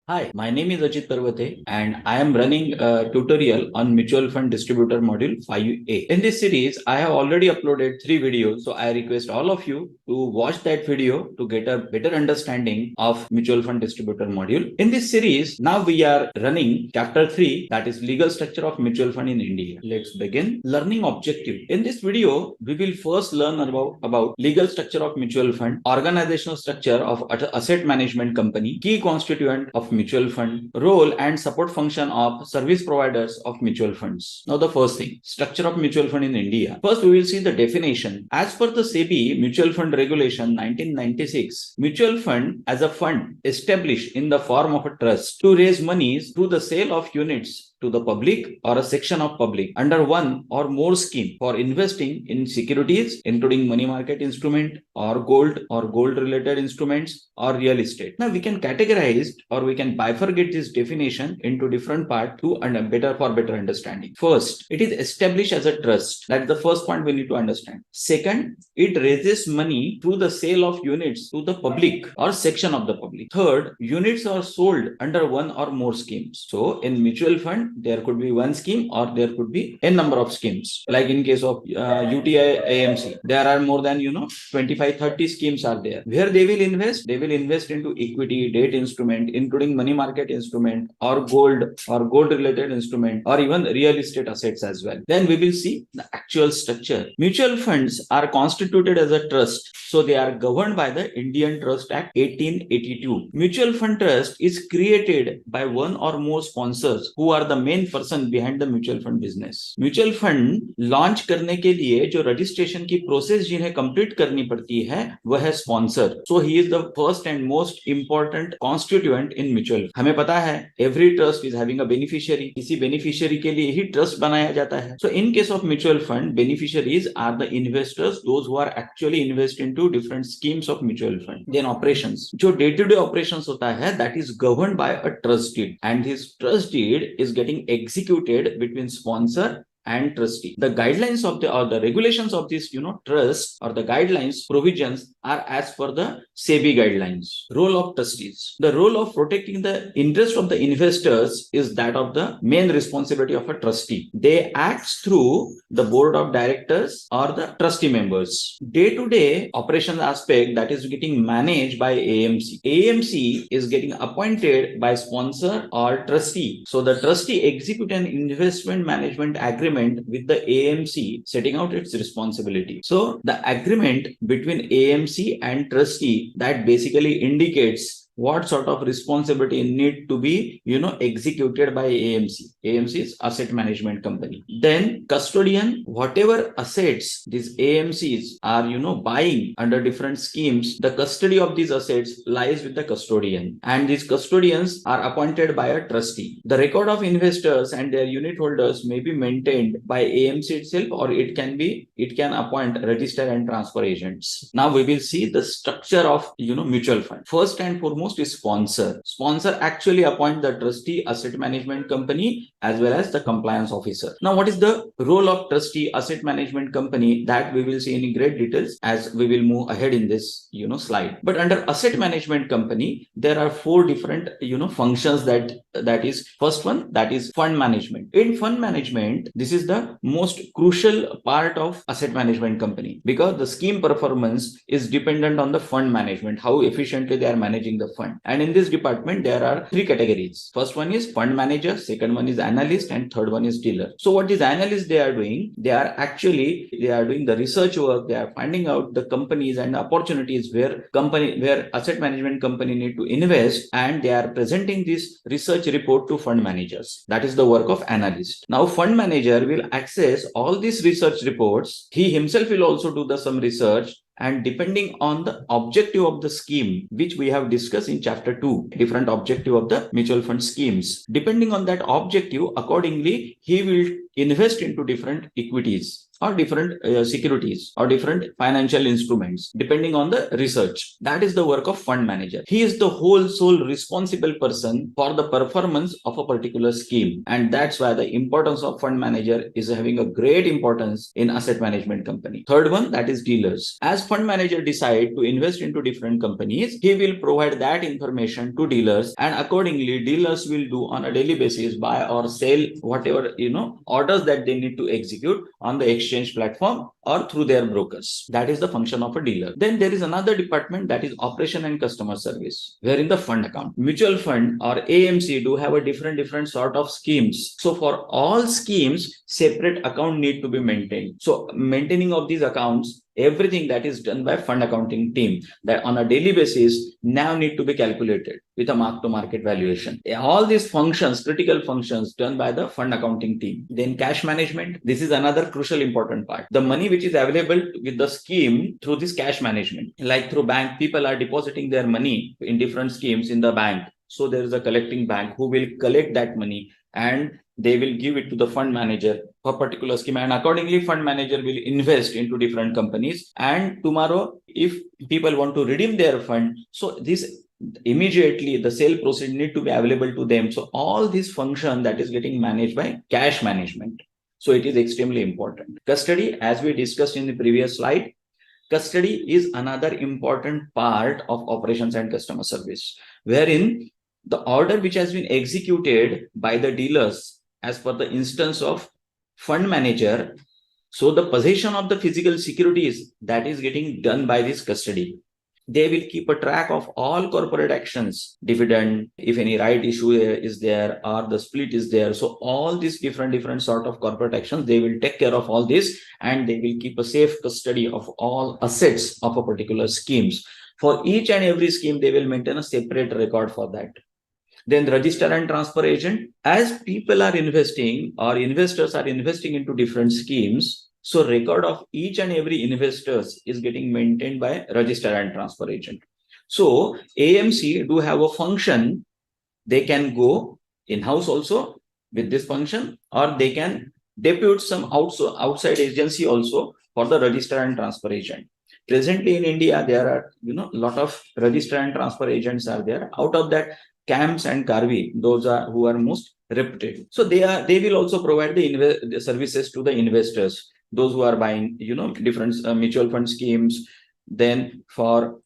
Hi, my name is Ajit Parvate and I am running a tutorial on mutual fund distributor module 5A. In this series, I have already uploaded 3 videos. So I request all of you to watch that video to get a better understanding of mutual fund distributor module. In this series, now we are running chapter 3, that is legal structure of mutual fund in India. Let's begin. Learning objective. In this video, we will first learn about legal structure of mutual fund, organizational structure of asset management company, key constituent of mutual fund, role and support function of service providers of mutual funds. Now the first thing, structure of mutual fund in India. First we will see the definition. As per the SEBI Mutual Fund Regulation 1996, mutual fund as a fund established in the form of a trust to raise monies through the sale of units to the public or a section of public under one or more scheme for investing in securities, including money market instrument or gold related instruments or real estate. Now we can categorize or we can bifurcate this definition into different parts to better understanding. First, it is established as a trust. That's the first point we need to understand. Second, it raises money through the sale of units to the public or section of the public. Third, units are sold under one or more schemes. So in mutual fund, there could be one scheme or there could be a number of schemes. Like in case of UTI AMC, there are more than 25-30 schemes are there. Where they will invest into equity, debt instrument, including money market instrument or gold related instrument or even real estate assets as well. Then we will see the actual structure. Mutual funds are constituted as a trust. So they are governed by the Indian Trust Act 1882. Mutual fund trust is created by one or more sponsors who are the main person behind the mutual fund business. Mutual fund launch करने के लिए जो registration की process जिन्हें complete करनी पड़ती है वह है sponsor. So he is the first and most important constituent in mutual. हमें पता है every trust is having a beneficiary. किसी बेनिफिशियरी के लिए ही ट्रस्ट बनाया जाता है. So in case of mutual fund, beneficiaries are the investors, those who are actually invest into different schemes of mutual fund. Then operations, जो day to day operations होता है that is governed by a trust deed and this trust deed is getting executed between sponsor and trustee. The guidelines of the regulations of this trust or the guidelines provisions are as per the SEBI guidelines. Role of trustees. The role of protecting the interest of the investors is that of the main responsibility of a trustee. They act through the board of directors or the trustee members. Day to day operations aspect that is getting managed by AMC. AMC is getting appointed by sponsor or trustee. So the trustee execute an investment management agreement with the AMC setting out its responsibility. So the agreement between AMC and trustee that basically indicates what sort of responsibility need to be executed by AMC. AMC is asset management company. Then custodian, whatever assets these AMCs are buying under different schemes, the custody of these assets lies with the custodian, and these custodians are appointed by a trustee. The record of investors and their unit holders may be maintained by AMC itself, or it can appoint register and transfer agents. Now we will see the structure of mutual fund. First and foremost is sponsor. Sponsor actually appoint the trustee, asset management company, as well as the compliance officer. Now what is the role of trustee, asset management company? That we will see in great details as we will move ahead in this slide. But under asset management company, there are 4 different functions that is. First one, that is fund management. In fund management, this is the most crucial part of asset management company, because the scheme performance is dependent on the fund management, how efficiently they are managing the fund. And in this department, there are 3 categories. First one is fund manager, second one is analyst, and third one is dealer. So what these analysts they are doing, they are doing the research work. They are finding out the companies and opportunities where asset management company need to invest, and they are presenting this research report to fund managers. That is the work of analyst. Now fund manager will access all these research reports. He himself will also do some research, and depending on the objective of the scheme, which we have discussed in chapter 2, different objective of the mutual fund schemes, depending on that objective, accordingly he will invest into different equities. or different securities or different financial instruments, depending on the research. That is the work of fund manager. He is the whole sole responsible person for the performance of a particular scheme. And that's why the importance of fund manager is having a great importance in asset management company. Third one, that is dealers. As fund manager decide to invest into different companies, he will provide that information to dealers, and accordingly dealers will do on a daily basis buy or sell whatever orders that they need to execute on the exchange platform or through their brokers. That is the function of a dealer. Then there is another department, that is operation and customer service, where in the fund account, mutual fund or AMC do have a different sort of schemes. So for all schemes, separate account need to be maintained. So maintaining of these accounts, everything that is done by fund accounting team, that on a daily basis now need to be calculated with a mark to market valuation. All these functions, critical functions, done by the fund accounting team. Then cash management, this is another crucial important part. The money which is available with the scheme through this cash management, like through bank, people are depositing their money in different schemes in the bank. So there is a collecting bank who will collect that money and they will give it to the fund manager for particular scheme, and accordingly fund manager will invest into different companies. And tomorrow if people want to redeem their fund, so this immediately the sale proceeds need to be available to them. So all this function that is getting managed by cash management. So it is extremely important. Custody, as we discussed in the previous slide, custody is another important part of operations and customer service, wherein the order which has been executed by the dealers as per the instance of fund manager, so the possession of the physical securities, that is getting done by this custody. They will keep a track of all corporate actions, dividend, if any right issue is there or the split is there. So all these different sort of corporate actions, they will take care of all this, and they will keep a safe custody of all assets of a particular schemes. For each and every scheme, they will maintain a separate record for that. Then the register and transfer agent, as people are investing or investors are investing into different schemes, so record of each and every investors is getting maintained by register and transfer agent. So AMC do have a function. They can go in-house also with this function, or they can depute some outside agency also for the register and transfer agent. Presently in India, there are a lot of register and transfer agents are there. Out of that, CAMS and Karvi, those are who are most reputed. So they will also provide the services to the investors, those who are buying different mutual fund schemes. Then for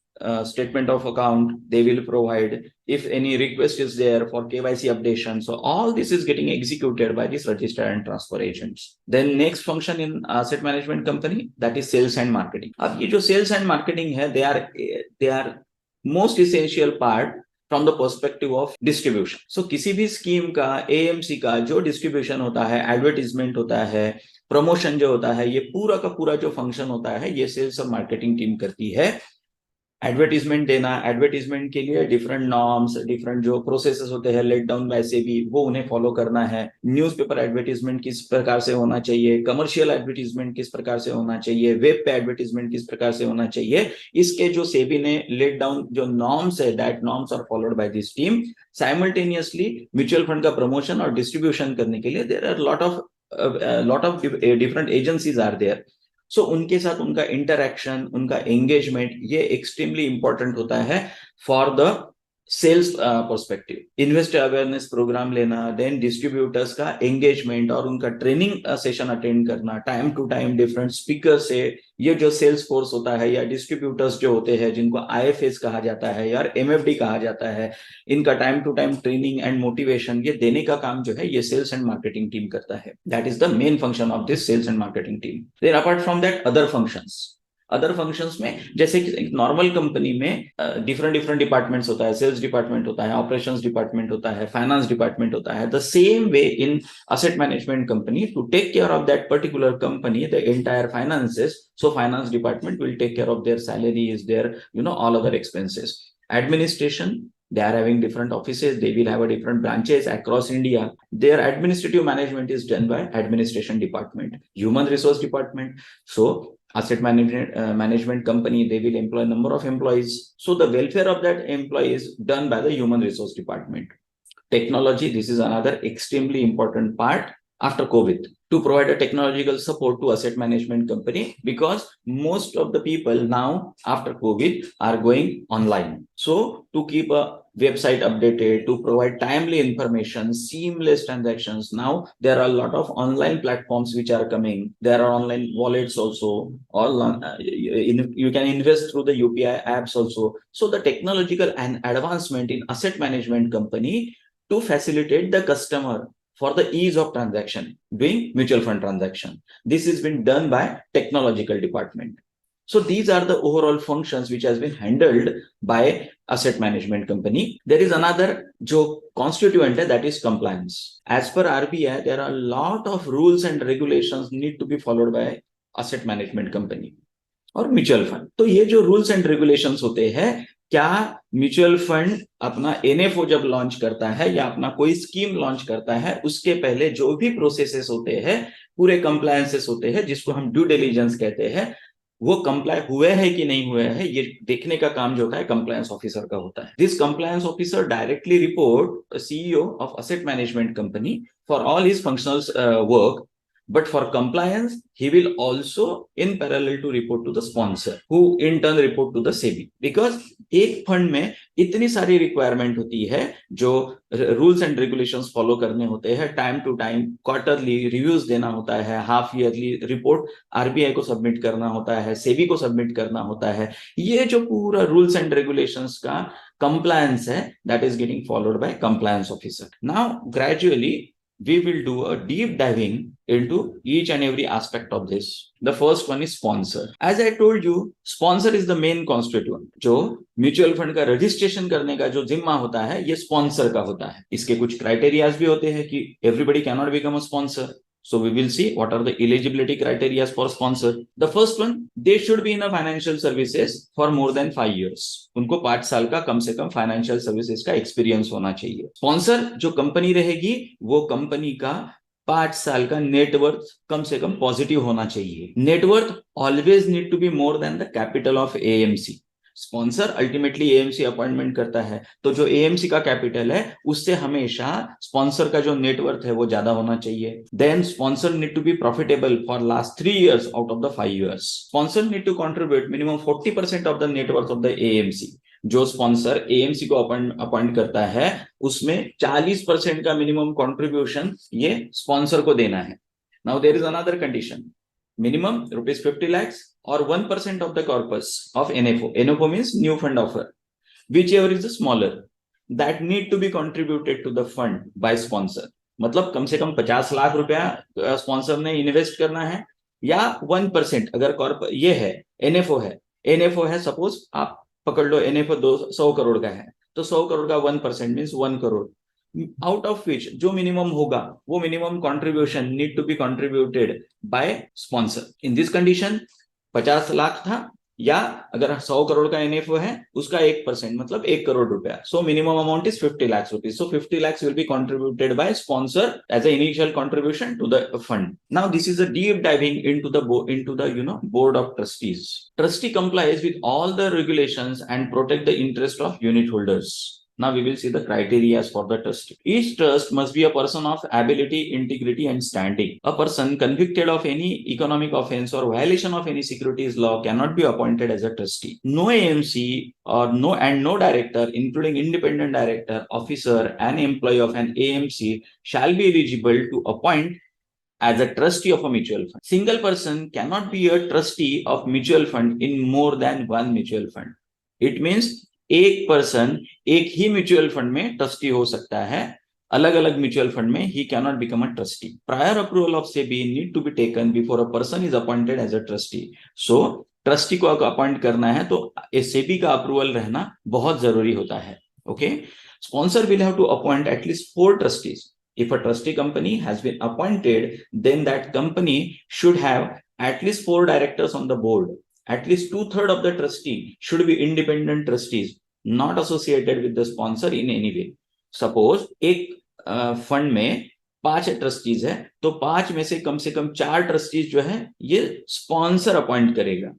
statement of account, they will provide if any request is there for KYC updation. So all this is getting executed by this register and transfer agents. Then next function in asset management company, that is sales and marketing. अब ये जो sales and marketing है, they are most essential part from the perspective of distribution. So किसी भी scheme का, AMC का जो distribution होता है, एडवर्टीजमेंट होता है, प्रमोशन जो होता है, ये पूरा का पूरा जो फंक्शन होता है, ये सेल्स और मार्केटिंग टीम करती है. एडवर्टीजमेंट देना, एडवर्टीजमेंट के लिए डिफरेंट नॉर्म्स, डिफरेंट जो प्रोसेसेस होते हैं लेट डाउन बाय सेबी, वो उन्हें फॉलो करना है. न्यूज़पेपर एडवर्टीजमेंट किस प्रकार से होना चाहिए, कमर्शियल एडवर्टीजमेंट किस प्रकार से होना चाहिए, वेब पे एडवर्टीजमेंट किस प्रकार से होना चाहिए, इसके जो सेबी ने लेट डाउन जो नॉर्म्स है, that norms are followed by this team. Simultaneously mutual fund का प्रमोशन और डिस्ट्रीब्यूशन करने के लिए there are lot of different agencies are there. So उनके साथ उनका इंटरैक्शन, उनका एंगेजमेंट, ये एक्सट्रीमली इंपॉर्टेंट होता है for the sales perspective. Investor awareness programme लेना, देन डिस्ट्रीब्यूटर्स का एंगेजमेंट और उनका ट्रेनिंग सेशन अटेंड करना, time to time different speaker से. ये जो सेल्स फोर्स होता है या डिस्ट्रीब्यूटर्स जो होते हैं, जिनको IFS कहा जाता है या MFD कहा जाता है, इनका time to time training and motivation ये देने का काम जो है, ये सेल्स एंड मार्केटिंग टीम करता है. That is the main function of this sales and marketing team. Then apart from that other functions में, जैसे कि एक नॉर्मल कंपनी में डिफरेंट डिपार्टमेंट्स होता है, सेल्स डिपार्टमेंट होता है, ऑपरेशंस डिपार्टमेंट होता है, फाइनेंस डिपार्टमेंट होता है. The same way in asset management company, to take care of that particular company, the entire finances, so finance department will take care of their salaries, their all other expenses. Administration, they are having different offices, they will have a different branches across India. Their administrative management is done by administration department. Human resource department, so asset management company, they will employ a number of employees, so the welfare of that employee is done by the human resource department. Technology, this is another extremely important part. after COVID to provide a technological support to asset management company, because most of the people now after COVID are going online. So to keep a website updated, to provide timely information, seamless transactions, now there are a lot of online platforms which are coming. There are online wallets also. You can invest through the UPI apps also. So the technological and advancement in asset management company to facilitate the customer for the ease of transaction, doing mutual fund transaction. This has been done by technological department. So these are the overall functions which has been handled by asset management company. There is another jo constituent hai, that is compliance. As per RBI, there are a lot of rules and regulations need to be followed by asset management company और mutual fund. तो ये जो rules and regulations होते हैं, क्या mutual fund अपना NFO जब launch करता है या अपना कोई स्कीम लॉन्च करता है, उसके पहले जो भी प्रोसेसेस होते हैं, पूरे कंप्लायंसेस होते हैं, जिसको हम ड्यू डिलिजेंस कहते हैं, वो कंप्लाई हुए हैं कि नहीं हुए हैं, ये देखने का काम जो होता है कंप्लायंस ऑफिसर का होता है. This compliance officer directly report CEO of asset management company for all his functional work. But for compliance, he will also in parallel to report to the sponsor, who in turn report to the SEBI. Because एक fund में इतनी सारी requirement होती है, जो rules and regulations follow करने होते हैं, time to time quarterly reviews देना होता है, हाफ ईयरली रिपोर्ट आरबीआई को सबमिट करना होता है, सेबी को सबमिट करना होता है. ये जो पूरा रूल्स एंड रेगुलेशंस का compliance है, that is getting followed by compliance officer. Now gradually we will do a deep diving into each and every aspect of this. The first one is sponsor. As I told you, sponsor is the main constituent. जो mutual fund का registration करने का जो जिम्मा होता है, ये sponsor का होता है. इसके कुछ क्राइटेरियाज भी होते हैं कि everybody cannot become a sponsor. So we will see what are the eligibility criteria for sponsor. The first one, they should be in a financial services for more than 5 years. उनको 5 साल का कम से कम financial services का experience होना चाहिए. Sponsor जो company रहेगी, वो कंपनी का 5 साल का नेटवर्थ कम से कम पॉजिटिव होना चाहिए. Net worth always need to be more than the capital of AMC. Sponsor ultimately AMC appointment करता है, तो जो एएमसी का कैपिटल है, उससे हमेशा स्पॉन्सर का जो नेटवर्थ है वो ज्यादा होना चाहिए. Then sponsor need to be profitable for last 3 years out of the 5 years. Sponsor need to contribute minimum 40% of the net worth of the AMC. जो स्पॉन्सर एएमसी को अपॉइंट करता है, उसमें 40% का मिनिमम कंट्रीब्यूशन ये स्पॉन्सर को देना है. Now there is another condition. Minimum ₹50 lakhs or 1% of the corpus of NFO. NFO means new fund offer, whichever is the smaller, that need to be contributed to the fund by sponsor. मतलब कम से कम 50 लाख रुपया sponsor ने invest करना है, या 1% अगर ये है एनएफओ है, सपोज आप पकड़ लो एनएफओ 100 करोड़ का है, तो 100 करोड़ का 1% मीन्स 1 करोड़, out of which जो मिनिमम होगा, वो minimum contribution need to be contributed by sponsor. In this condition 50 lakh था, या अगर 100 करोड़ का एनएफओ है, उसका 1% मतलब 1 करोड़ रुपया. So minimum amount is 50 lakhs rupees. So 50 lakhs will be contributed by sponsor as an initial contribution to the fund. Now this is a deep diving into the board of trustees. Trustee complies with all the regulations and protect the interest of unit holders. Now we will see the criteria for the trustee. Each trust must be a person of ability, integrity, and standing. A person convicted of any economic offense or violation of any securities law cannot be appointed as a trustee. No AMC or no director, including independent director, officer, and employee of an AMC, shall be eligible to appoint as a trustee of a mutual fund. Single person cannot be a trustee of mutual fund in more than one mutual fund. It means एक person एक ही mutual fund में trustee हो सकता है, अलग अलग mutual fund में ही cannot become a trustee. Prior approval of SEBI need to be taken before a person is appointed as a trustee. So trustee को अपॉइंट करना है तो सेबी का अप्रूवल रहना बहुत जरूरी होता है. Okay, sponsor will have to appoint at least 4 trustees. If a trustee company has been appointed, then that company should have at least 4 directors on the board. At least 2/3 of the trustee should be independent trustees, not associated with the sponsor in any way. Suppose एक fund में 5 trustees है, तो 5 में से कम 4 trustees जो है ये sponsor appoint करेगा.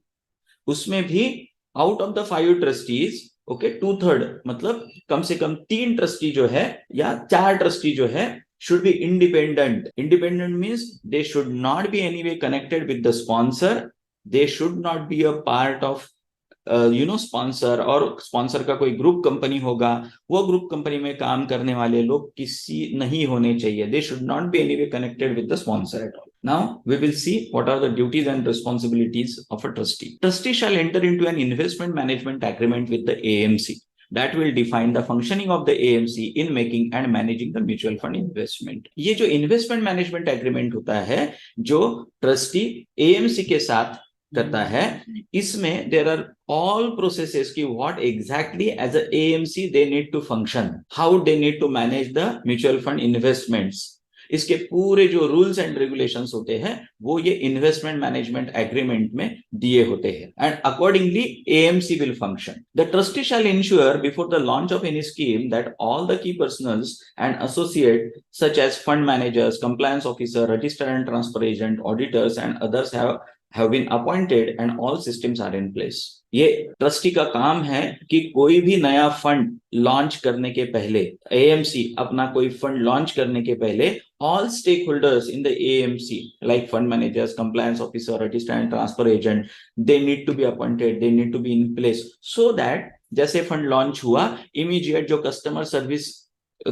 उसमें भी out of the 5 trustees, okay, 2/3 मतलब कम से कम 3 ट्रस्टी जो है या 4 ट्रस्टी जो है should be independent. Independent means they should not be anyway connected with the sponsor. They should not be a part of sponsor, और स्पॉन्सर का कोई ग्रुप कंपनी होगा, वो ग्रुप कंपनी में काम करने वाले लोग किसी नहीं होने चाहिए. They should not be anyway connected with the sponsor at all. Now we will see what are the duties and responsibilities of a trustee. Trustee shall enter into an investment management agreement with the AMC that will define the functioning of the AMC in making and managing the mutual fund investment. ये जो investment management agreement होता है, जो trustee AMC के साथ करता है, इसमें देयर आर ऑल प्रोसेसेस की what exactly as a AMC they need to function, how they need to manage the mutual fund investments. इसके पूरे जो रूल्स एंड रेगुलेशंस होते हैं वो ये इन्वेस्टमेंट मैनेजमेंट एग्रीमेंट में दिए होते हैं. And accordingly AMC will function. The trustee shall ensure before the launch of any scheme that all the key personnels and associate such as fund managers, compliance officer, register and transfer agent, auditors and others have been appointed and all systems are in place. ये trustee का काम है कि कोई भी नया fund launch करने के पहले, एएमसी अपना कोई फंड लॉन्च करने के पहले, all stakeholders in the AMC like fund managers, compliance officer, register and transfer agent, they need to be appointed, they need to be in place so that जैसे fund launch हुआ, immediate जो customer service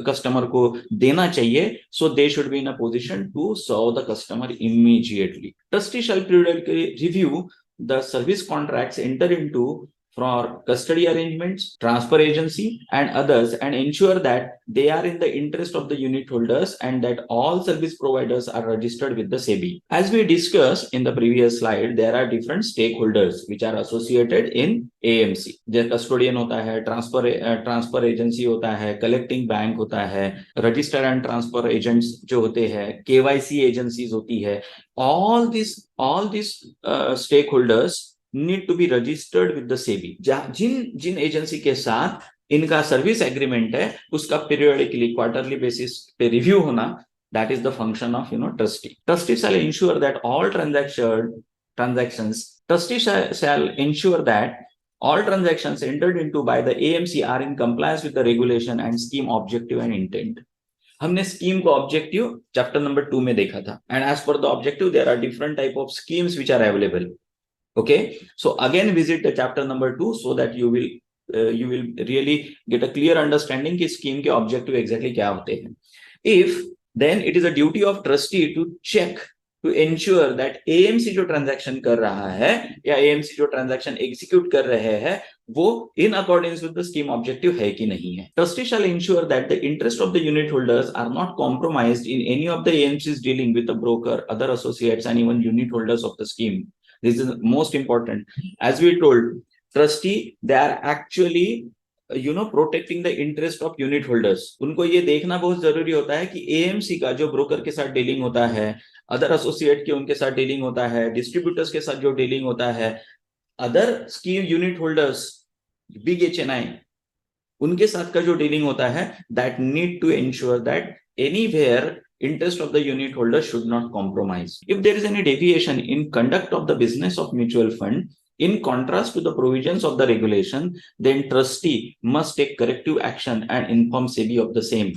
customer को देना चाहिए, so they should be in a position to serve the customer immediately. Trustee shall periodically review the service contracts entered into for custody arrangements, transfer agency and others, and ensure that they are in the interest of the unit holders and that all service providers are registered with the SEBI. As we discussed in the previous slide, there are different stakeholders which are associated in AMC. जैसे custodian होता है, transfer agency होता है, collecting bank होता है, register and transfer agents जो होते हैं, KYC agencies होती है. All these stakeholders need to be registered with the SEBI. जिन एजेंसी के साथ इनका सर्विस एग्रीमेंट है, उसका पीरियडिकली क्वार्टरली बेसिस पे रिव्यू होना, that is the function of trustee. Trustee shall ensure that all transactions entered into by the AMC are in compliance with the regulation and scheme objective and intent. हमने scheme को objective chapter number 2 में देखा था, and as per the objective there are different type of schemes which are available. Okay, so again visit the chapter number 2 so that you will really get a clear understanding कि scheme के objective exactly क्या होते हैं. If then it is a duty of trustee to check to ensure that AMC जो transaction कर रहा है या AMC जो transaction execute कर रहे हैं वो in accordance with the scheme objective है कि नहीं है. Trustee shall ensure that the interest of the unit holders are not compromised in any of the AMCs dealing with the broker, other associates and even unit holders of the scheme. This is most important. As we told, trustee, they are actually protecting the interest of unit holders. उनको ये देखना बहुत जरूरी होता है कि AMC का जो ब्रोकर के साथ डीलिंग होता है, अदर एसोसिएट के उनके साथ डीलिंग होता है, डिस्ट्रीब्यूटर्स के साथ जो डीलिंग होता है, other scheme unit holders, big HNI, उनके साथ का जो डीलिंग होता है, that need to ensure that anywhere interest of the unit holder should not compromise. If there is any deviation in conduct of the business of mutual fund in contrast to the provisions of the regulation, then trustee must take corrective action and inform SEBI of the same.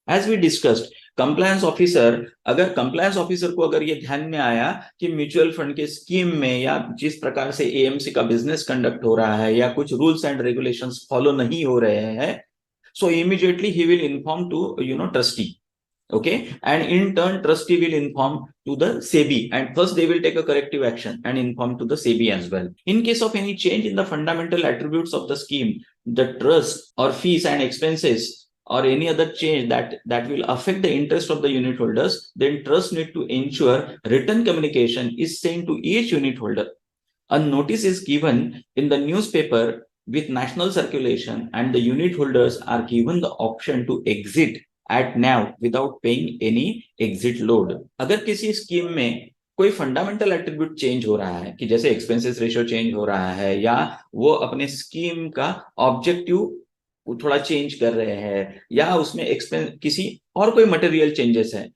As we discussed, compliance officer, अगर compliance officer को अगर ये ध्यान में आया कि mutual fund के scheme में या जिस प्रकार से एएमसी का बिजनेस कंडक्ट हो रहा है या कुछ रूल्स एंड रेगुलेशंस फॉलो नहीं हो रहे हैं, so immediately he will inform to trustee. Okay, and in turn trustee will inform to the SEBI, and first they will take a corrective action and inform to the SEBI as well. In case of any change in the fundamental attributes of the scheme, the trust or fees and expenses or any other change that will affect the interest of the unit holders, then trust need to ensure written communication is sent to each unit holder. A notice is given in the newspaper with national circulation and the unit holders are given the option to exit at NAV without paying any exit load. अगर किसी scheme में कोई fundamental attribute change हो रहा है कि जैसे expenses ratio change हो रहा है या वो अपने स्कीम का ऑब्जेक्टिव थोड़ा चेंज कर रहे हैं या उसमें एक्सपेंस किसी और कोई मटेरियल चेंजेस है,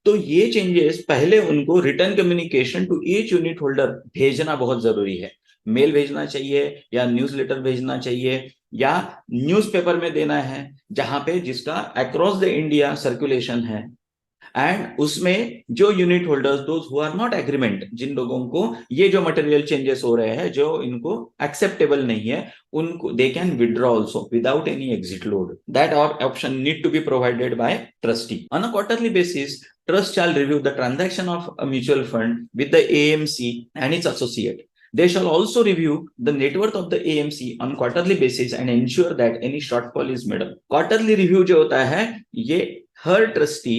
तो ये चेंजेस पहले उनको return communication to each unit holder भेजना बहुत जरूरी है. मेल भेजना चाहिए या न्यूज़लेटर भेजना चाहिए या न्यूज़पेपर में देना है, जहां पे जिसका अक्रॉस द इंडिया सर्कुलेशन है, एंड उसमें जो unit holders those who are not agreement, जिन लोगों को ये जो मटेरियल चेंजेस हो रहे हैं जो इनको एक्सेप्टेबल नहीं है, उनको they can withdraw also without any exit load. That option need to be provided by trustee. On a quarterly basis, trust shall review the transaction of a mutual fund with the AMC and its associate. They shall also review the net worth of the AMC on quarterly basis and ensure that any shortfall is made up. Quarterly review जो होता है ये हर trustee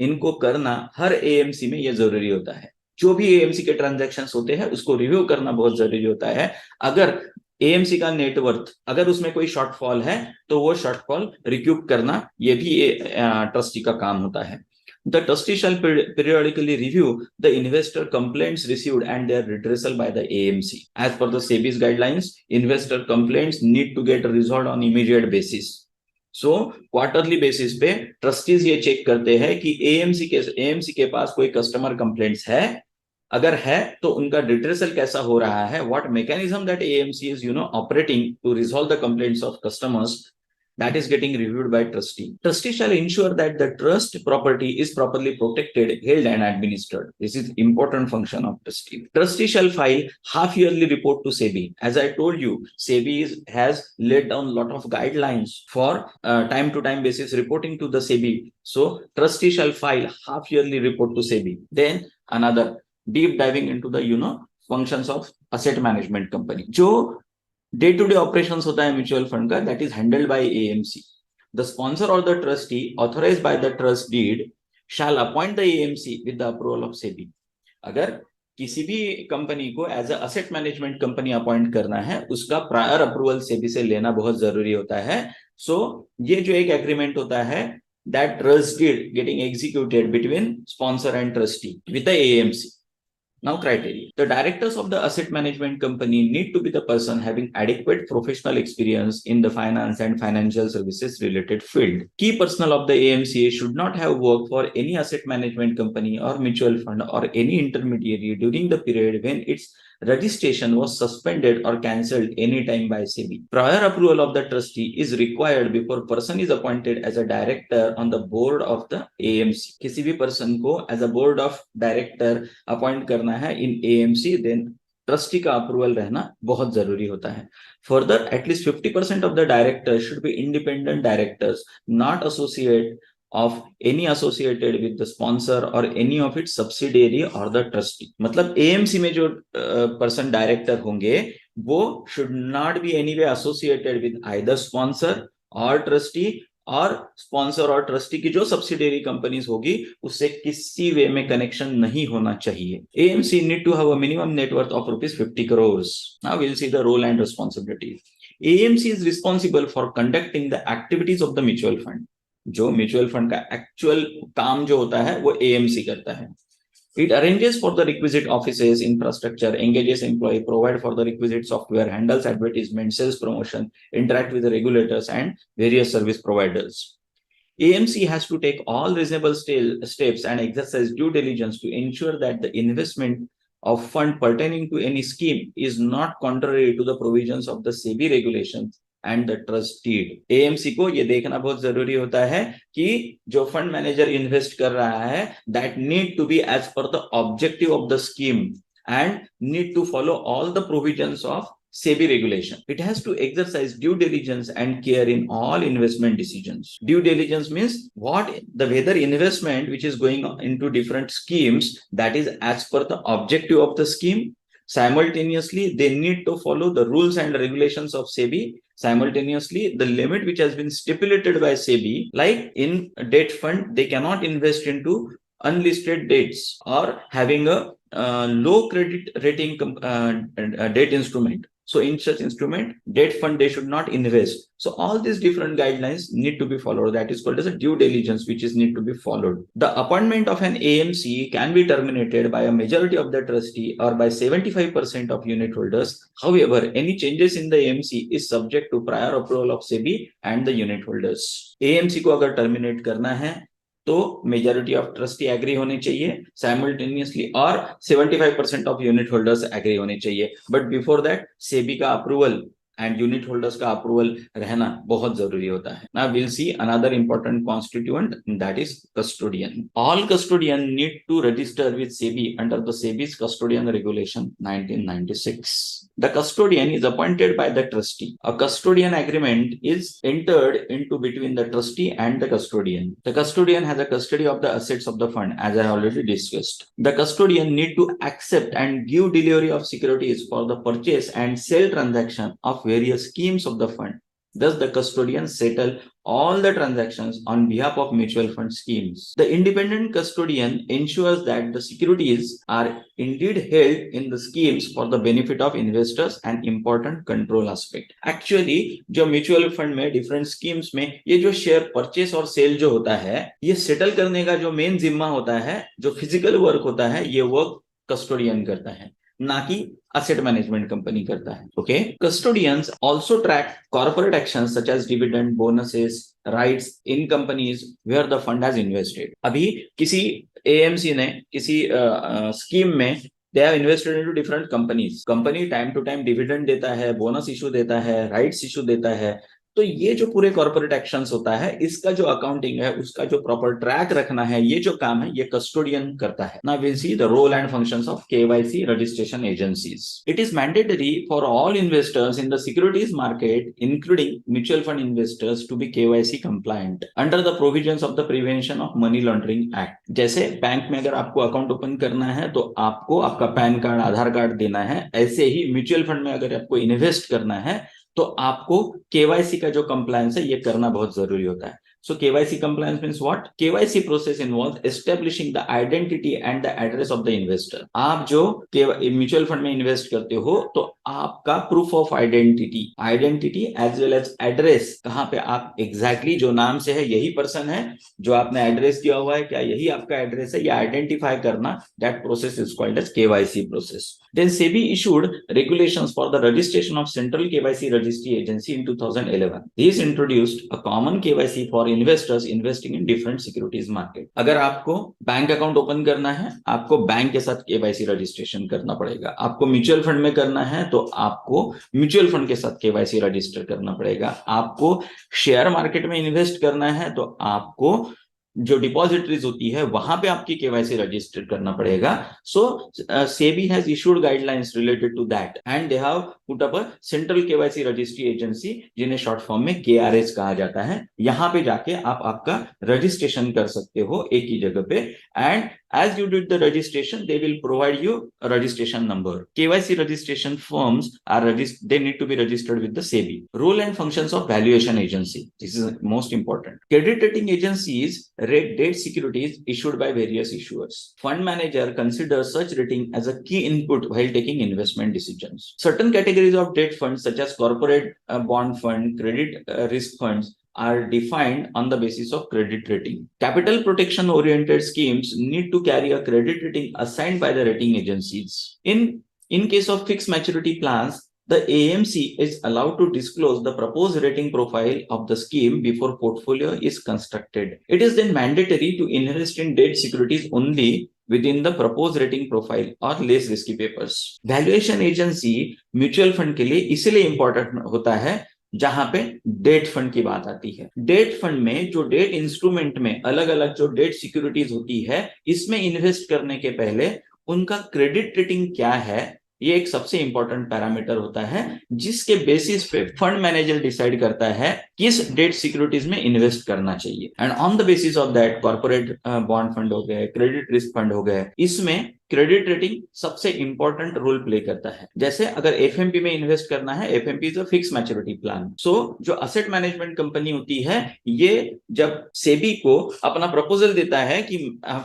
इनको करना हर AMC में ये जरूरी होता है. जो भी एएमसी के ट्रांजैक्शंस होते हैं उसको रिव्यू करना बहुत जरूरी होता है. अगर एएमसी का नेटवर्थ अगर उसमें कोई शॉर्टफॉल है तो वो शॉर्टफॉल रिक्यूप करना ये भी ट्रस्टी का काम होता है. The trustee shall periodically review the investor complaints received and their redressal by the AMC. As per the SEBI's guidelines, investor complaints need to get resolved on immediate basis. So, quarterly basis पे trustees ये check करते हैं कि AMC के पास कोई customer complaints है. अगर है तो उनका redressal कैसा हो रहा है, what mechanism that AMC is operating to resolve the complaints of customers, that is getting reviewed by trustee. Trustee shall ensure that the trust property is properly protected, held and administered. This is important function of trustee. Trustee shall file half yearly report to SEBI. As I told you, SEBI has laid down a lot of guidelines for time to time basis reporting to the SEBI. So trustee shall file half yearly report to SEBI. Then another deep diving into the functions of asset management company. जो day to day operation होता है mutual fund का, that is handled by AMC. The sponsor और the trustee authorised by the trust deed shall appoint the AMC with the approval of SEBI. अगर किसी भी company को as a asset management company appoint करना है उसका prior approval SEBI से लेना बहुत जरूरी होता है. सो ये जो एक एग्रीमेंट होता है that trust deed getting executed between sponsor and trustee with the AMC. Now, criteria. The directors of the asset management company need to be the person having adequate professional experience in the finance and financial services related field. Key personnel of the AMC should not have worked for any asset management company or mutual fund or any intermediary during the period when its registration was suspended or cancelled anytime by SEBI. Prior approval of the trustee is required before person is appointed as a director on the board of the AMC. किसी भी person को as a board of director appoint करना है in AMC, then trustee का approval रहना बहुत जरूरी होता है. Further at least 50% of the directors should be independent directors, not associate of any associated with the sponsor or any of its subsidiary or the trustee. मतलब AMC में जो person director होंगे वो should not be anyway associated with either sponsor or trustee, और sponsor और trustee की जो subsidiary companies होगी उससे किसी वे में कनेक्शन नहीं होना चाहिए. AMC need to have a minimum net worth of rupees 50 crores. Now we'll see the role and responsibilities. AMC is responsible for conducting the activities of the mutual fund. जो mutual fund का actual काम जो होता है वो AMC करता है. It arranges for the requisite offices, infrastructure, engages employee, provide for the requisite software, handles advertisement, sales promotion, interact with the regulators and various service providers. AMC has to take all reasonable steps and exercise due diligence to ensure that the investment of fund pertaining to any scheme is not contrary to the provisions of the SEBI regulations and the trust deed. AMC को ये देखना बहुत जरूरी होता है कि जो fund manager invest कर रहा है that need to be as per the objective of the scheme and need to follow all the provisions of SEBI regulation. It has to exercise due diligence and care in all investment decisions. Due diligence means whether investment which is going into different schemes that is as per the objective of the scheme. Simultaneously, they need to follow the rules and regulations of SEBI. Simultaneously, the limit which has been stipulated by SEBI, like in debt fund, they cannot invest into unlisted debts or having a low credit rating debt instrument. So in such instrument, debt fund, they should not invest. So all these different guidelines need to be followed. That is called as a due diligence, which is need to be followed. The appointment of an AMC can be terminated by a majority of the trustee or by 75% of unit holders. However, any changes in the AMC is subject to prior approval of SEBI and the unit holders. AMC को अगर terminate करना है तो majority of trustee agree होने चाहिए simultaneously और 75% of unit holders agree होने चाहिए. बट बिफोर दैट सेबी का अप्रूवल एंड यूनिट होल्डर्स का अप्रूवल रहना बहुत जरूरी होता है. Now will see another important constituent, that is custodian. All custodian need to register with SEBI under the SEBI's custodian regulation 1996. The custodian is appointed by the trustee. A custodian agreement is entered into between the trustee and the custodian. The custodian has a custody of the assets of the fund, as I already discussed. The custodian need to accept and give delivery of securities for the purchase and sale transaction of various schemes of the fund. Thus, the custodian settle all the transactions on behalf of mutual fund schemes. The independent custodian ensures that the securities are indeed held in the schemes for the benefit of investors, an important control aspect. Actually, जो mutual fund में different schemes में ये जो share purchase और cell जो होता है, ये सेटल करने का जो मेन जिम्मा होता है, जो फिजिकल वर्क होता है, ये वर्क कस्टोडियन करता है, ना कि asset management company करता है. Okay, custodians also track corporate actions such as dividend, bonuses, rights in companies where the fund has invested. अभी किसी AMC ने किसी स्कीम में they have invested into different companies. Company time to time dividend देता है, bonus issue देता है, rights issue देता है. तो ये जो पूरे कॉर्पोरेट एक्शंस होता है, इसका जो अकाउंटिंग है, उसका जो प्रॉपर ट्रैक रखना है, ये जो काम है, ये कस्टोडियन करता है. Now will see the role and functions of KYC registration agencies. It is mandatory for all investors in the securities market including mutual fund investors to be KYC compliant under the provisions of the prevention of money laundering act. जैसे bank में अगर आपको account open करना है तो आपको आपका pan card, आधार card देना है. ऐसे ही म्यूचुअल फंड में अगर आपको इन्वेस्ट करना है तो आपको केवाईसी का जो कंप्लायंस है ये करना बहुत जरूरी होता है. So KYC compliance means what? KYC process involves establishing the identity and the address of the investor. आप जो म्यूचुअल फंड में इन्वेस्ट करते हो तो आपका proof of identity as well as address, कहाँ पे आप एग्जैक्टली जो नाम से है यही पर्सन है, जो आपने एड्रेस दिया हुआ है क्या यही आपका एड्रेस है, या आइडेंटिफाई करना, that process is called as KYC process. Then SEBI issued regulations for the registration of Central KYC Registry Agency in 2011. These introduced a common KYC for investors investing in different securities market. अगर आपको bank account open करना है, आपको bank के साथ KYC registration करना पड़ेगा. आपको म्यूचुअल फंड में करना है तो आपको म्यूचुअल फंड के साथ KYC रजिस्टर करना पड़ेगा. आपको शेयर मार्केट में इन्वेस्ट करना है तो आपको जो डिपॉजिटरीज होती है वहां पे आपकी केवाईसी रजिस्टर करना पड़ेगा. So SEBI has issued guidelines related to that and they have put up a central KYC registry agency, जिन्हें शॉर्ट फॉर्म में KRS कहा जाता है. यहां पे जाके आप आपका रजिस्ट्रेशन कर सकते हो एक ही जगह पे, and as you did the registration they will provide you a registration number. KYC registration firms are they need to be registered with the SEBI. Role and functions of valuation agency, this is most important. Credit rating agencies rate debt securities issued by various issuers. Fund manager considers such rating as a key input while taking investment decisions. Certain categories of debt funds such as corporate bond fund, credit risk funds are defined on the basis of credit rating. Capital protection oriented schemes need to carry a credit rating assigned by the rating agencies. In case of fixed maturity plans, the AMC is allowed to disclose the proposed rating profile of the scheme before portfolio is constructed. It is then mandatory to invest in debt securities only within the proposed rating profile or less risky papers. Valuation agency mutual fund के लिए इसलिए important होता है जहां पे date fund की बात आती है. डेट फंड में जो डेट इंस्ट्रूमेंट में अलग अलग जो डेट सिक्योरिटीज होती है, इसमें इन्वेस्ट करने के पहले उनका क्रेडिट रेटिंग क्या है, ये एक सबसे इंपॉर्टेंट पैरामीटर होता है, जिसके बेसिस पे फंड मैनेजर डिसाइड करता है किस डेट सिक्योरिटीज में इन्वेस्ट करना चाहिए. And on the basis of that corporate bond fund हो गए, क्रेडिट रिस्क फंड हो गए, इसमें क्रेडिट रेटिंग सबसे इंपॉर्टेंट रोल प्ले करता है. जैसे अगर एफएमपी में इन्वेस्ट करना है, FMP is a fix maturity plan. So जो असेट मैनेजमेंट कंपनी होती है, ये जब सेबी को अपना प्रपोजल देता है कि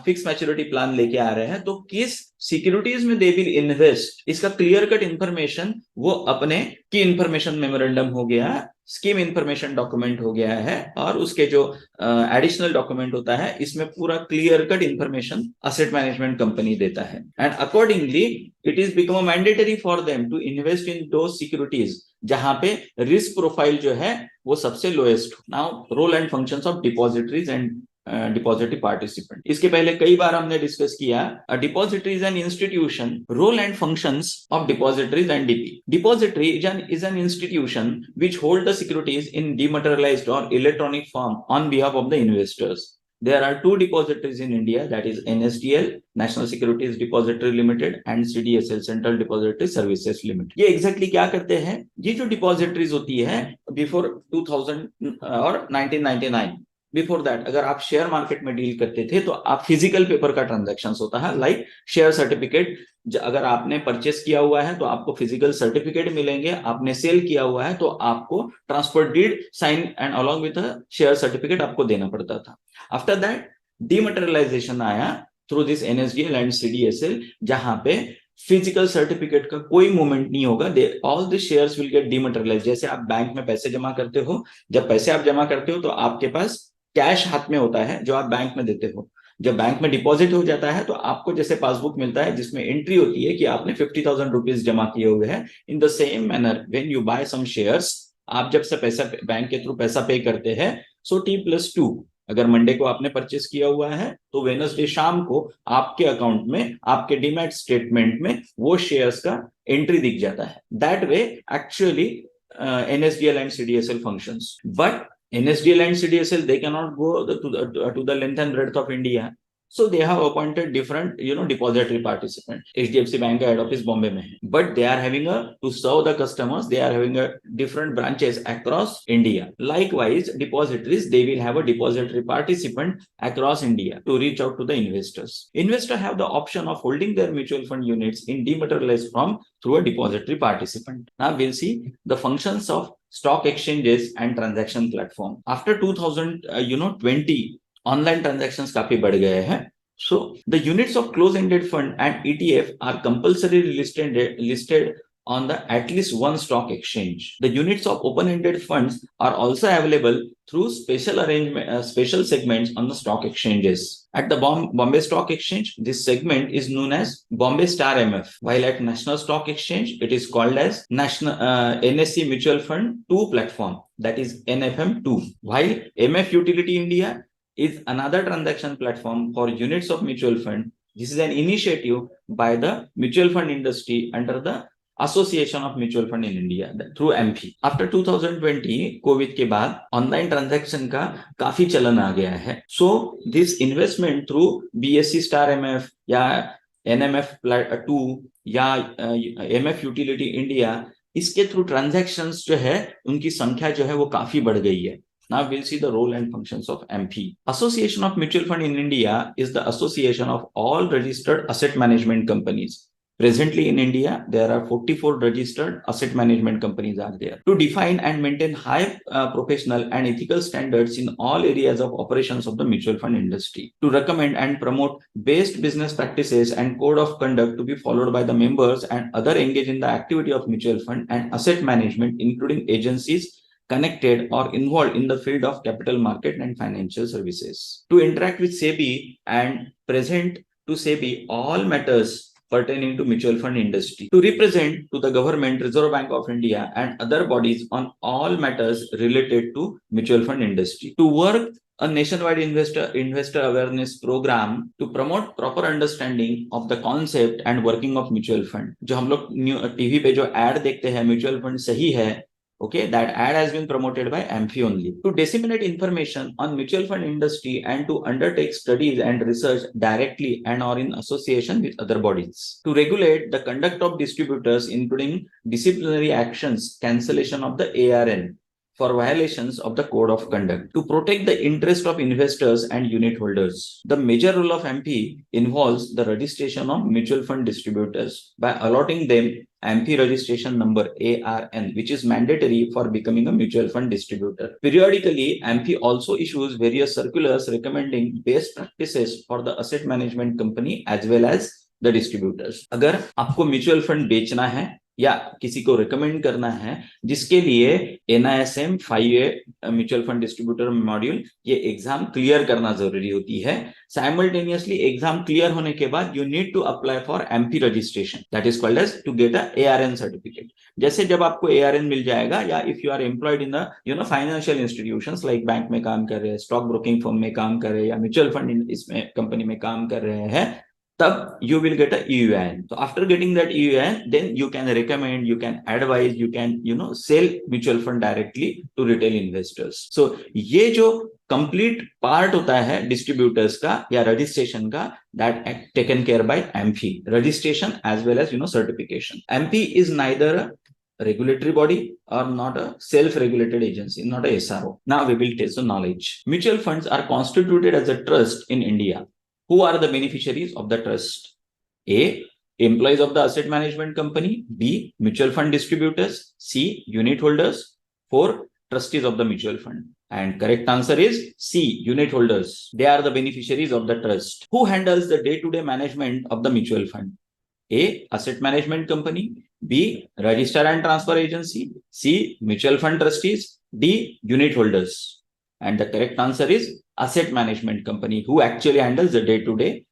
फिक्स मैच्योरिटी प्लान लेके आ रहे हैं, तो किस सिक्योरिटीज में दे विल इन्वेस्ट, इसका क्लियर कट इंफॉर्मेशन वो अपने की इंफॉर्मेशन मेमोरेंडम हो गया, स्कीम इंफॉर्मेशन डॉक्यूमेंट हो गया है, और उसके जो एडिशनल डॉक्यूमेंट होता है, इसमें पूरा clear cut information asset management company देता है. And accordingly it is become mandatory for them to invest in those securities जहां पे रिस्क प्रोफाइल जो है वो सबसे lowest. Now role and functions of depositories and depository participant. इसके पहले कई बार हमने डिस्कस किया depository is an institution, role and functions of depositories and DP. Depository is an institution which hold the securities in dematerialized or electronic form on behalf of the investors. There are two depositories in India, that is NSDL, National Securities Depository Limited, and CDSL, Central Depository Services Limited. ये exactly क्या करते हैं? ये जो depositories होती है before 2000 और 1999, before that अगर आप शेयर मार्केट में डील करते थे तो आप फिजिकल पेपर का ट्रांजैक्शन होता है, लाइक शेयर सर्टिफिकेट। अगर आपने परचेस किया हुआ है तो आपको फिजिकल सर्टिफिकेट मिलेंगे, आपने सेल किया हुआ है तो आपको transfer deed sign and along with share certificate आपको देना पड़ता था। आफ्टर दैट डीमटेरियलाइजेशन आया through this NSDL and CDSL, जहां पे फिजिकल सर्टिफिकेट का कोई मूवमेंट नहीं होगा, all the shares will get dematerialise. जैसे आप बैंक में पैसे जमा करते हो, जब पैसे आप जमा करते हो तो आपके पास कैश हाथ में होता है जो आप बैंक में देते हो। जब बैंक में डिपॉजिट हो जाता है तो आपको जैसे पासबुक मिलता है जिसमें एंट्री होती है कि आपने 50,000 रुपीज जमा किए हुए हैं। In the same manner when you buy some shares, आप जब से पैसा बैंक के थ्रू पैसा पे करते हैं, सो T+2, अगर मंडे को आपने परचेस किया हुआ है तो वेडनेसडे शाम को आपके अकाउंट में, आपके डीमैट स्टेटमेंट में वो शेयर्स का एंट्री दिख जाता है। That way actually NSDL and CDSL functions. But NSDL and CDSL, they cannot go to the length and breadth of India. So they have appointed different, depository participants. HDFC Bank का head office Bombay में है, but they are having to serve the customers, they are having different branches across India. Likewise, depositories, they will have a depository participant across India to reach out to the investors. Investors have the option of holding their mutual fund units in dematerialized form through a depository participant. Now we'll see the functions of stock exchanges and transaction platform. After 2020, online transactions काफी बढ़ गए हैं। So the units of close ended fund and ETF are compulsory listed on the at least one stock exchange. The units of open-ended funds are also available through special segments on the stock exchanges. At the Bombay Stock Exchange, this segment is known as Bombay Star MF, while at National Stock Exchange, it is called as National NSE Mutual Fund 2 platform, that is NFM2. While MF Utility India is another transaction platform for units of mutual fund. This is an initiative by the mutual fund industry under the Association of Mutual Fund in India through MP. After 2020 Covid के बाद online transaction का काफी चलन आ गया है। So this investment through BSE star MF या NMF2 या MF utility India, इसके थ्रू ट्रांजैक्शंस जो है उनकी संख्या जो है वो काफी बढ़ गई है। Now we'll see the role and functions of MP. Association of Mutual Fund in India is the association of all registered asset management companies. Presently in India, there are 44 registered asset management companies are there. To define and maintain high professional and ethical standards in all areas of operations of the mutual fund industry. To recommend and promote best business practices and code of conduct to be followed by the members and other engaged in the activity of mutual fund and asset management, including agencies connected or involved in the field of capital market and financial services. To interact with SEBI and present to SEBI all matters pertaining to mutual fund industry. To represent to the government, Reserve Bank of India and other bodies on all matters related to mutual fund industry. To work a nationwide investor awareness program to promote proper understanding of the concept and working of mutual fund. जो हम लोग TV पे जो ad देखते हैं mutual fund सही है, okay, that ad has been promoted by MP only. To disseminate information on mutual fund industry and to undertake studies and research directly and or in association with other bodies. To regulate the conduct of distributors, including disciplinary actions, cancellation of the ARN for violations of the code of conduct. To protect the interest of investors and unit holders. The major role of MP involves the registration of mutual fund distributors by allotting them MP registration number ARN, which is mandatory for becoming a mutual fund distributor. Periodically, MP also issues various circulars recommending best practices for the asset management company as well as the distributors. अगर आपको mutual fund बेचना है या किसी को recommend करना है, जिसके लिए NISM 5A mutual fund distributor module ये एग्जाम क्लियर करना जरूरी होती है। साइमल्टेनियसली एग्जाम क्लियर होने के बाद you need to apply for MP registration, that is called as to get a ARN certificate. जैसे जब आपको ARN मिल जाएगा, या if you are employed in financial institutions like bank में काम कर रहे हैं, स्टॉक ब्रोकिंग फर्म में काम कर रहे हैं, या म्यूचुअल फंड इसमें कंपनी में काम कर रहे हैं, तब you will get a EUN. So after getting that EUN, then you can recommend, you can advise, you can sell mutual fund directly to retail investors. So ये जो complete part होता है distributors का या registration का, that taken care by MP registration as well as certification. MP is neither a regulatory body or not a self-regulated agency, not a SRO. Now we will test the knowledge. Mutual funds are constituted as a trust in India. Who are the beneficiaries of the trust? A. Employees of the asset management company. B. Mutual fund distributors. C. Unit holders. 4. Trustees of the mutual fund. And correct answer is C. Unit holders. They are the beneficiaries of the trust. Who handles the day-to-day management of the mutual fund? A. Asset management company. B. Register and transfer agency. C. Mutual fund trustees. D. Unit holders. And the correct answer is asset management company, who actually handles the day-to-day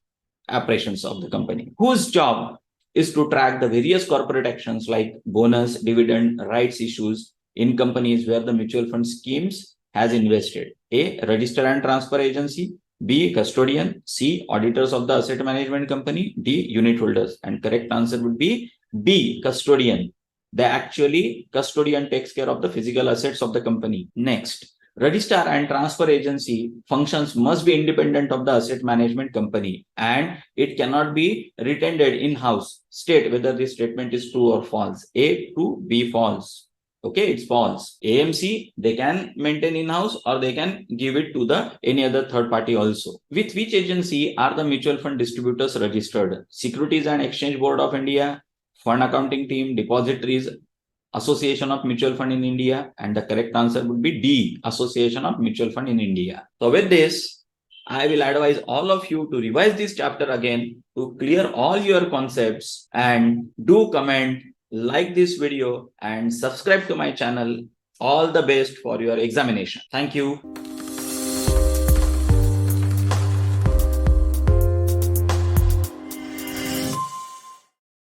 operations of the company, whose job is to track the various corporate actions like bonus, dividend, rights issues in companies where the mutual fund schemes has invested. A. Register and transfer agency. B. Custodian. C. Auditors of the asset management company. D. Unit holders. And correct answer would be B. Custodian. Custodian takes care of the physical assets of the company. Next, registrar and transfer agency functions must be independent of the asset management company, and it cannot be retained in-house. State whether this statement is true or false. A, true. B, false. Okay, it's false. AMC, they can maintain in-house or they can give it to the any other third party also. With which agency are the mutual fund distributors registered? Securities and Exchange Board of India, Fund Accounting Team, Depositories Association of Mutual Fund in India, and the correct answer would be D, Association of Mutual Fund in India. So with this, I will advise all of you to revise this chapter again to clear all your concepts, and do comment, like this video, and subscribe to my channel. All the best for your examination. Thank you.